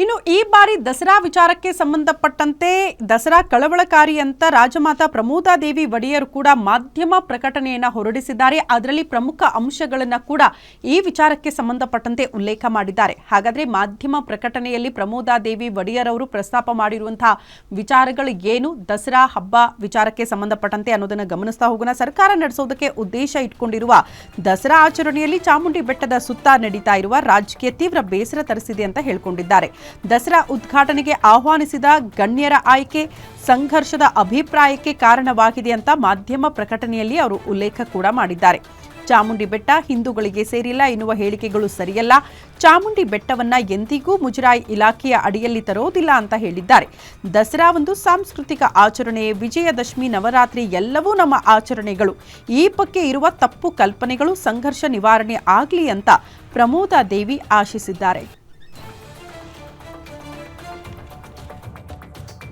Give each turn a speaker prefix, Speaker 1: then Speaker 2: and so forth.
Speaker 1: ಇನ್ನು ಈ ಬಾರಿ ದಸರಾ ವಿಚಾರಕ್ಕೆ ಸಂಬಂಧಪಟ್ಟಂತೆ ದಸರಾ ಕಳವಳಕಾರಿ ಅಂತ ರಾಜಮಾತಾ ಪ್ರಮೋದಾದೇವಿ ಒಡೆಯರ್ ಕೂಡ ಮಾಧ್ಯಮ ಪ್ರಕಟಣೆಯನ್ನು ಹೊರಡಿಸಿದ್ದಾರೆ. ಅದರಲ್ಲಿ ಪ್ರಮುಖ ಅಂಶಗಳನ್ನು ಕೂಡ ಈ ವಿಚಾರಕ್ಕೆ ಸಂಬಂಧಪಟ್ಟಂತೆ ಉಲ್ಲೇಖ ಮಾಡಿದ್ದಾರೆ. ಹಾಗಾದ್ರೆ ಮಾಧ್ಯಮ ಪ್ರಕಟಣೆಯಲ್ಲಿ ಪ್ರಮೋದಾದೇವಿ ಒಡೆಯರ್ ಅವರು ಪ್ರಸ್ತಾಪ ಮಾಡಿರುವಂತಹ ವಿಚಾರಗಳು ಏನು, ದಸರಾ ಹಬ್ಬ ವಿಚಾರಕ್ಕೆ ಸಂಬಂಧಪಟ್ಟಂತೆ ಅನ್ನೋದನ್ನು ಗಮನಿಸ್ತಾ ಹೋಗೋಣ. ಸರ್ಕಾರ ನಡೆಸೋದಕ್ಕೆ ಉದ್ದೇಶ ಇಟ್ಕೊಂಡಿರುವ ದಸರಾ ಆಚರಣೆಯಲ್ಲಿ ಚಾಮುಂಡಿ ಬೆಟ್ಟದ ಸುತ್ತ ನಡೀತಾ ಇರುವ ರಾಜಕೀಯ ತೀವ್ರ ಬೇಸರ ತರಿಸಿದೆ ಅಂತ ಹೇಳಿಕೊಂಡಿದ್ದಾರೆ. ದಸರಾ ಉದ್ಘಾಟನೆಗೆ ಆಹ್ವಾನಿಸಿದ ಗಣ್ಯರ ಆಯ್ಕೆ ಸಂಘರ್ಷದ ಅಭಿಪ್ರಾಯಕ್ಕೆ ಕಾರಣವಾಗಿದೆ ಅಂತ ಮಾಧ್ಯಮ ಪ್ರಕಟಣೆಯಲ್ಲಿ ಅವರು ಉಲ್ಲೇಖ ಕೂಡ ಮಾಡಿದ್ದಾರೆ. ಚಾಮುಂಡಿ ಬೆಟ್ಟ ಹಿಂದೂಗಳಿಗೆ ಸೇರಿಲ್ಲ ಎನ್ನುವ ಹೇಳಿಕೆಗಳು ಸರಿಯಲ್ಲ. ಚಾಮುಂಡಿ ಬೆಟ್ಟವನ್ನ ಎಂದಿಗೂ ಮುಜರಾಯಿ ಇಲಾಖೆಯ ಅಡಿಯಲ್ಲಿ ತರೋದಿಲ್ಲ ಅಂತ ಹೇಳಿದ್ದಾರೆ. ದಸರಾ ಒಂದು ಸಾಂಸ್ಕೃತಿಕ ಆಚರಣೆ, ವಿಜಯದಶಮಿ, ನವರಾತ್ರಿ ಎಲ್ಲವೂ ನಮ್ಮ ಆಚರಣೆಗಳು. ಈ ಬಗ್ಗೆ ಇರುವ ತಪ್ಪು ಕಲ್ಪನೆಗಳು ಸಂಘರ್ಷ ನಿವಾರಣೆ ಆಗಲಿ ಅಂತ ಪ್ರಮೋದಾದೇವಿ ಆಶಿಸಿದ್ದಾರೆ.